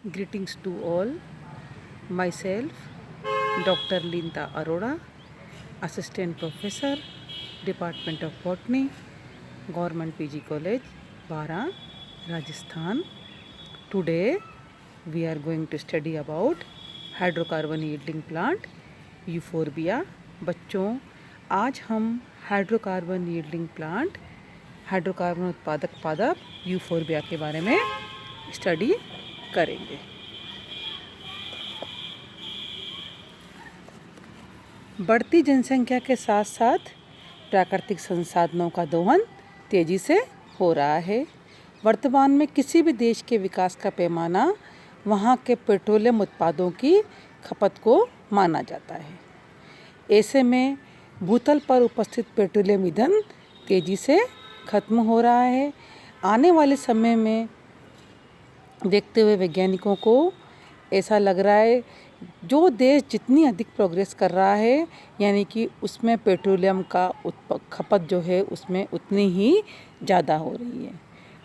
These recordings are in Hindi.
Greetings to all. Myself, Dr. Linda Arora, Assistant Professor, Department of Botany, Government PG College, Bara, Rajasthan. Today, we are going to study about hydrocarbon yielding plant euphorbia. बच्चों, आज हम हाइड्रोकार्बन यील्डिंग प्लांट हाइड्रोकार्बन उत्पादक पादप यूफोरबिया के बारे में स्टडी करेंगे। बढ़ती जनसंख्या के साथ साथ प्राकृतिक संसाधनों का दोहन तेजी से हो रहा है। वर्तमान में किसी भी देश के विकास का पैमाना वहाँ के पेट्रोलियम उत्पादों की खपत को माना जाता है। ऐसे में भूतल पर उपस्थित पेट्रोलियम ईंधन तेजी से खत्म हो रहा है। आने वाले समय में देखते हुए वैज्ञानिकों को ऐसा लग रहा है, जो देश जितनी अधिक प्रोग्रेस कर रहा है, यानी कि उसमें पेट्रोलियम का खपत जो है उसमें उतनी ही ज़्यादा हो रही है।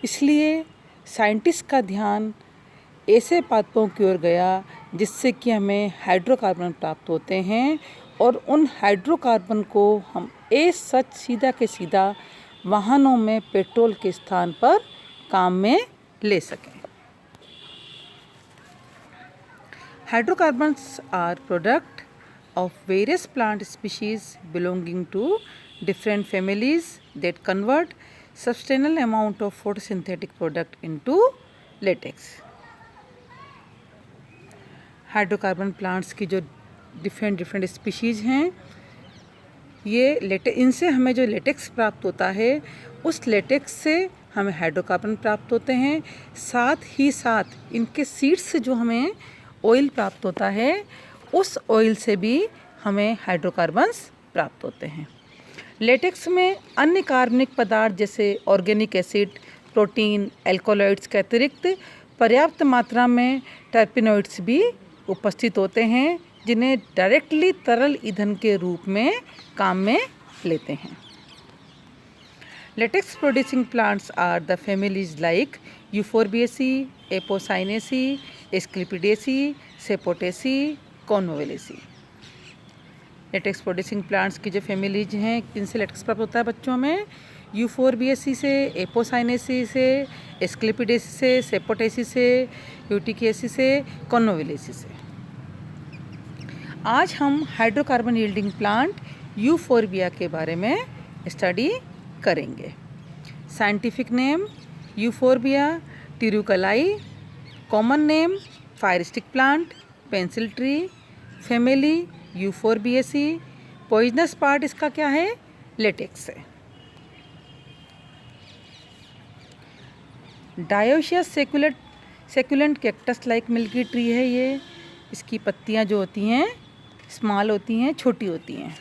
इसलिए साइंटिस्ट का ध्यान ऐसे पादपों की ओर गया जिससे कि हमें हाइड्रोकार्बन प्राप्त होते हैं और उन हाइड्रोकार्बन को हम सच सीधा के सीधा वाहनों में पेट्रोल के स्थान पर काम में ले सकें। Hydrocarbons are product of various plant species belonging to different families that convert substantial amount of photosynthetic product into latex. Hydrocarbon plants की जो डिफरेंट स्पीशीज़ हैं, ये इनसे हमें जो लेटेक्स प्राप्त होता है, उस लेटेक्स से हमें हाइड्रोकार्बन प्राप्त होते हैं। साथ ही साथ इनके सीड्स से जो हमें ऑयल प्राप्त होता है, उस ऑयल से भी हमें हाइड्रोकार्बन्स प्राप्त होते हैं। लेटेक्स में अन्य कार्बनिक पदार्थ जैसे ऑर्गेनिक एसिड, प्रोटीन, एल्कोलॉइड्स के अतिरिक्त पर्याप्त मात्रा में टर्पेनॉइड्स भी उपस्थित होते हैं, जिन्हें डायरेक्टली तरल ईंधन के रूप में काम में लेते हैं। Latex producing plants are the families like Euphorbiaceae, Apocynaceae, Asclepidaceae, Sapotaceae, Convolvulaceae। Latex producing plants की जो फैमिलीज हैं, इनसे लेटेक्स प्राप्त होता है बच्चों में यूफोरबिएसी से, एपोसाइनेसी से, एस्क्लेपिडेसी से, सेपोटेसी से, यूटिकेसी से, कॉन्वोवुलेसी से। आज हम हाइड्रोकार्बन यील्डिंग प्लांट यूफोरबिया के बारे में स्टडी करेंगे। Scientific name Euphorbia tirucalli, common name fire stick plant, pencil tree, family Euphorbiaceae. Poisonous part इसका क्या है? लेटेक्स है। Dioecious succulent cactus like milky tree है ये। इसकी पत्तियां जो होती हैं स्मॉल होती हैं, छोटी होती हैं।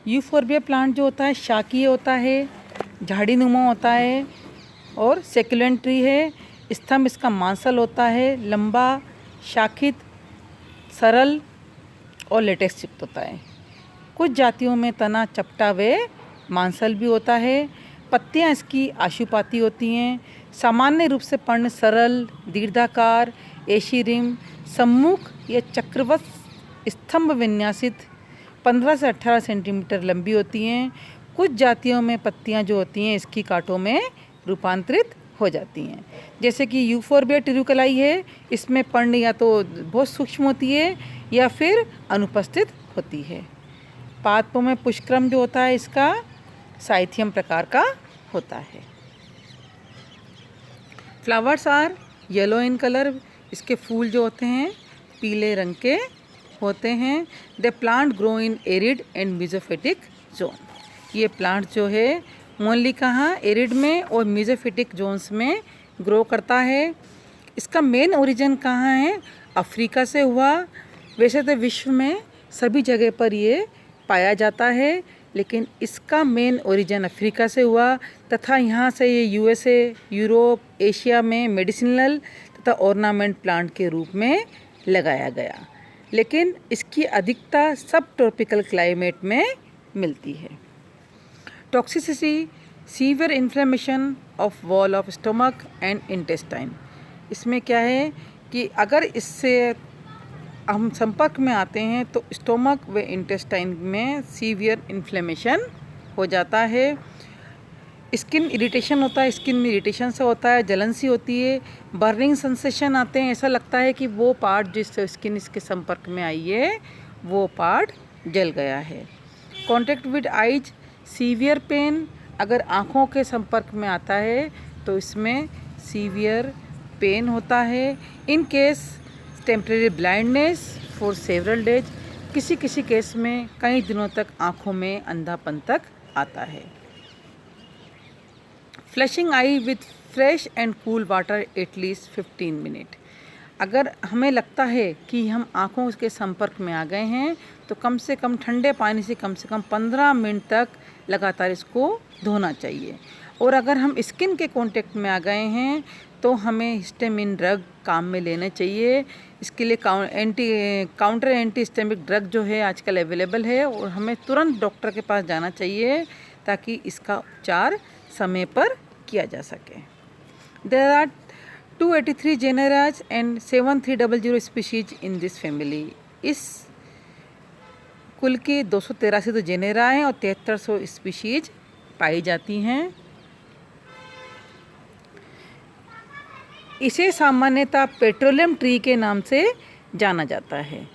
यूफोरबिया प्लांट जो होता है शाकीय होता है, झाड़ी नुमा होता है और सेकुलेंट ट्री है। स्तंभ इसका मांसल होता है, लंबा, शाखित, सरल और लेटेक्स युक्त होता है। कुछ जातियों में तना चपटा व मांसल भी होता है। पत्तियां इसकी आशुपाती होती हैं। सामान्य रूप से पर्ण सरल, दीर्घाकार, एशीरिम, सम्मुख या चक्रवत स्तंभ विन्यासित 15 से 18 सेंटीमीटर लंबी होती हैं। कुछ जातियों में पत्तियां जो होती हैं इसकी कांटों में रूपांतरित हो जाती हैं। जैसे कि यूफोरबिया टिरुकलाई है, इसमें पर्ण या तो बहुत सूक्ष्म होती है या फिर अनुपस्थित होती है। पादपों में पुष्पक्रम जो होता है इसका साइथियम प्रकार का होता है। Flowers are yellow in colour. इसके फूल जो होते हैं पीले रंग के होते हैं। The plant grow in arid and mesophytic zone. ये प्लांट जो है ओनली कहाँ? एरिड में और मीजोफिटिक जोन्स में ग्रो करता है। इसका मेन ओरिजिन कहाँ है? अफ्रीका से हुआ। वैसे तो विश्व में सभी जगह पर ये पाया जाता है, लेकिन इसका मेन ओरिजिन अफ्रीका से हुआ तथा यहाँ से ये यूएसए, यूरोप, एशिया में मेडिसिनल तथा ऑर्नामेंट प्लांट के रूप में लगाया गया। लेकिन इसकी अधिकता सब ट्रॉपिकल क्लाइमेट में मिलती है। Toxicity, severe inflammation of wall of stomach and intestine. इसमें क्या है कि अगर इससे हम संपर्क में आते हैं तो स्टोमक व इंटेस्टाइन में सीवियर इन्फ्लेमेशन हो जाता है। स्किन इरिटेशन होता है, स्किन में इरिटेशन से होता है, जलन सी होती है, बर्निंग सेंसेशन आते हैं, ऐसा लगता है कि वो पार्ट जिस स्किन इसके संपर्क में आई है वो पार्ट जल गया है। Contact with eyes, severe pain, अगर आँखों के संपर्क में आता है तो इसमें सीवियर पेन होता है। In case temporary blindness for several days, किसी किसी केस में कई दिनों तक आँखों में अंधापन तक आता है। Flushing I with fresh and cool water at least 15 minute, अगर हमें लगता है कि हम आँखों के संपर्क में आ गए हैं तो कम से कम ठंडे पानी से कम 15 मिनट तक लगातार इसको धोना चाहिए। और अगर हम स्किन के कांटेक्ट में आ गए हैं तो हमें हिस्टामिन ड्रग काम में लेना चाहिए। इसके लिए काउंटर एंटी हिस्टामिक ड्रग जो है आजकल अवेलेबल है और हमें तुरंत डॉक्टर के पास जाना चाहिए ताकि इसका उपचार समय पर किया जा सके। There are 283 genera and 7300 species in this family. इस कुल के 283 तो जेनेरा हैं और 7300 स्पीशीज पाई जाती हैं। इसे सामान्यतः पेट्रोलियम ट्री के नाम से जाना जाता है।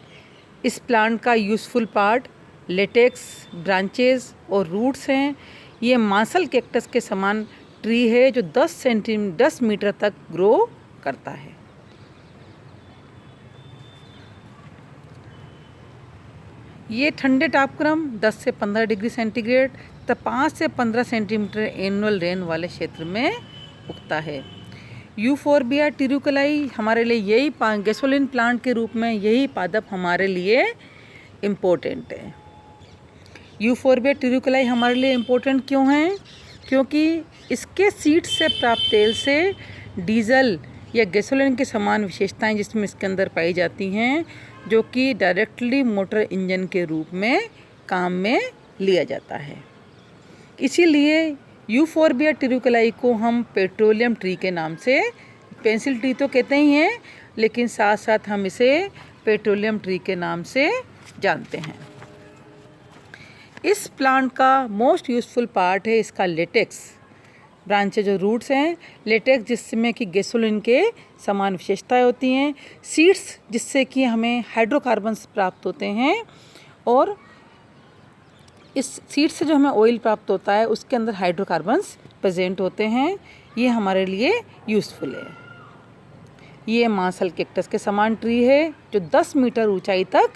इस प्लांट का यूज़फुल पार्ट लेटेक्स, ब्रांचेस और रूट्स हैं। ये मांसल कैक्टस के समान ट्री है जो 10 मीटर तक ग्रो करता है। ये ठंडे तापक्रम 10 से 15 डिग्री सेंटीग्रेड तथा 5 से 15 सेंटीमीटर एनुअल रेन वाले क्षेत्र में उगता है। यूफोर्बिया टिरुकलाई हमारे लिए यही गैसोलिन प्लांट के रूप में यही पादप हमारे लिए इम्पोर्टेंट है। यूफोर्बिया टिरुकलाई हमारे लिए इम्पोर्टेंट क्यों है? क्योंकि इसके सीड से प्राप्त तेल से डीजल या गैसोलिन के समान विशेषताएं जिसमें इसके अंदर पाई जाती हैं, जो कि डायरेक्टली मोटर इंजन के रूप में काम में लिया जाता है। इसीलिए यूफोर्बिया टिरुकलाई को हम पेट्रोलियम ट्री के नाम से, पेंसिल ट्री तो कहते ही हैं लेकिन साथ साथ हम इसे पेट्रोलियम ट्री के नाम से जानते हैं। इस प्लांट का मोस्ट यूज़फुल पार्ट है इसका लेटेक्स, ब्रांचेज और रूट्स हैं। लेटेक्स जिसमें कि गैसोलिन के समान विशेषताएं होती हैं, सीड्स जिससे कि हमें हाइड्रोकार्बन्स प्राप्त होते हैं और इस सीड से जो हमें ऑयल प्राप्त होता है उसके अंदर हाइड्रोकार्बन्स प्रेजेंट होते हैं। ये हमारे लिए यूज़फुल है। ये मांसल कैक्टस के समान ट्री है जो 10 मीटर ऊंचाई तक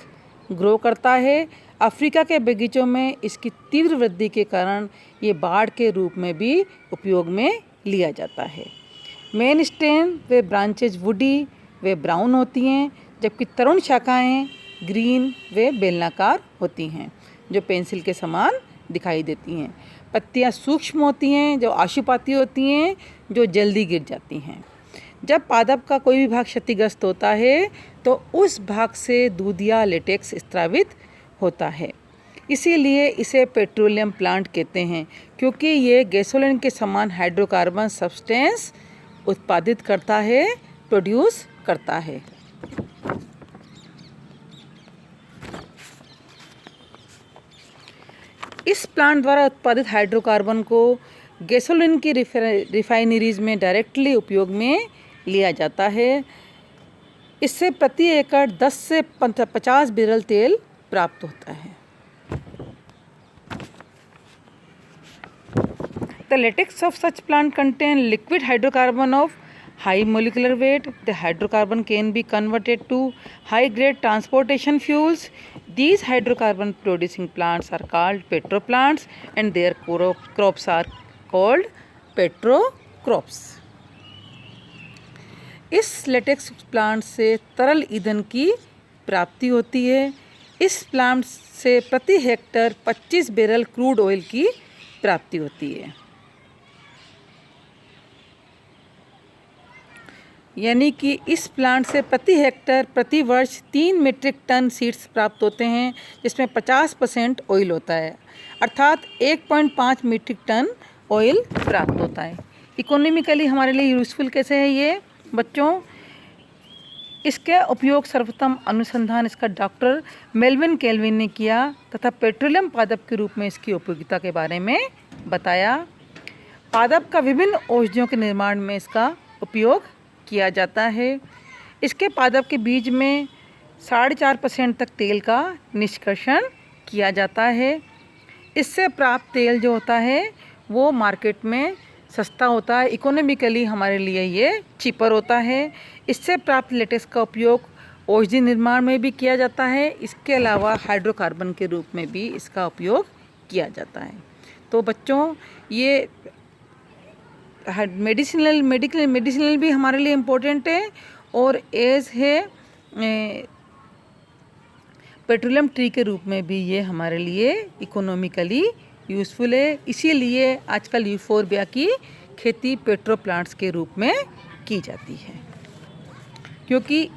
ग्रो करता है। अफ्रीका के बगीचों में इसकी तीव्र वृद्धि के कारण ये बाड़ के रूप में भी उपयोग में लिया जाता है। मेन स्टेम व ब्रांचेज वुडी व ब्राउन होती हैं, जबकि तरुण शाखाएं ग्रीन व बेलनाकार होती हैं जो पेंसिल के समान दिखाई देती हैं। पत्तियां सूक्ष्म होती हैं जो आशुपाती होती हैं जो जल्दी गिर जाती हैं। जब पादप का कोई भी भाग क्षतिग्रस्त होता है तो उस भाग से दूध या लेटेक्स स्रावित होता है। इसीलिए इसे पेट्रोलियम प्लांट कहते हैं, क्योंकि ये गैसोलिन के समान हाइड्रोकार्बन सब्सटेंस उत्पादित करता है, प्रोड्यूस करता है। इस प्लांट द्वारा उत्पादित हाइड्रोकार्बन को गैसोलिन की रिफाइनरीज में डायरेक्टली उपयोग में लिया जाता है। इससे प्रति एकड़ 10 से 50 बैरल तेल प्राप्त होता है। The latex of such plant contain liquid hydrocarbon of high molecular weight. The hydrocarbon can be converted to high-grade transportation fuels. These hydrocarbon producing plants are called petroplants and their crops are called petrocrops. इस लेटेक्स प्लांट से तरल ईंधन की प्राप्ति होती है। इस प्लांट से प्रति हेक्टर 25 बैरल क्रूड ऑयल की प्राप्ति होती है। यानी कि इस प्लांट से प्रति हेक्टर प्रति वर्ष 3 मीट्रिक टन सीड्स प्राप्त होते हैं, जिसमें 50% ऑयल होता है। अर्थात 1.5 मीट्रिक टन ऑयल प्राप्त होता है। इकोनॉमिकली हमारे लिए यूज़फुल कैसे है ये बच्चों? इसके उपयोग सर्वोत्तम अनुसंधान इसका डॉक्टर मेल्विन केल्विन ने किया तथा पेट्रोलियम पादप के रूप में इसकी उपयोगिता के बारे में बताया। पादप का विभिन्न औषधियों के निर्माण में इसका उपयोग किया जाता है। इसके पादप के बीज में 4.5% तक तेल का निष्कर्षण किया जाता है। इससे प्राप्त तेल जो होता है वो मार्केट में सस्ता होता है, इकोनॉमिकली हमारे लिए ये चीपर होता है। इससे प्राप्त लेटेक्स का उपयोग औषधि निर्माण में भी किया जाता है। इसके अलावा हाइड्रोकार्बन के रूप में भी इसका उपयोग किया जाता है। तो बच्चों ये मेडिसिनल भी हमारे लिए इम्पोर्टेंट है और एज है पेट्रोलियम ट्री के रूप में भी ये हमारे लिए इकोनॉमिकली यूज़फुल है। इसीलिए आजकल यूफोरबिया की खेती पेट्रो प्लांट्स के रूप में की जाती है, क्योंकि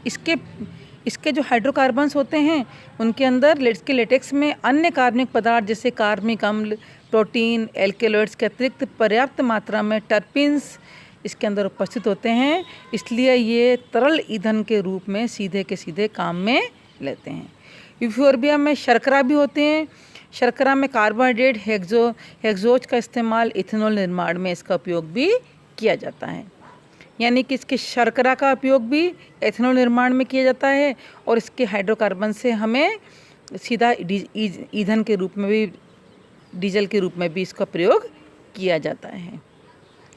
इसके जो हाइड्रोकार्बन्स होते हैं उनके अंदर इसके लेटेक्स में अन्य कार्बनिक पदार्थ जैसे कार्बनिक अम्ल, प्रोटीन, एल्केलॉइड्स के अतिरिक्त पर्याप्त मात्रा में टर्पिन्स इसके अंदर उपस्थित होते हैं। इसलिए ये तरल ईंधन के रूप में सीधे के सीधे काम में लेते हैं। यूफोरबिया में शर्करा भी होते हैं। शर्करा में कार्बोहाइड्रेट हेक्सोज का इस्तेमाल इथेनॉल निर्माण में इसका उपयोग भी किया जाता है। यानी कि इसके शर्करा का उपयोग भी इथेनॉल निर्माण में किया जाता है और इसके हाइड्रोकार्बन से हमें सीधा ईंधन के रूप में भी, डीजल के रूप में भी इसका प्रयोग किया जाता है।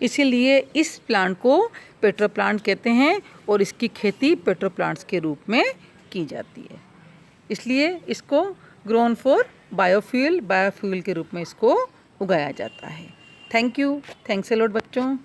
इसीलिए इस प्लांट को पेट्रो प्लांट कहते हैं और इसकी खेती पेट्रो प्लांट्स के रूप में की जाती है। इसलिए इसको ग्रोन फॉर बायोफ्यूल के रूप में इसको उगाया जाता है। थैंक्स अ लॉट बच्चों।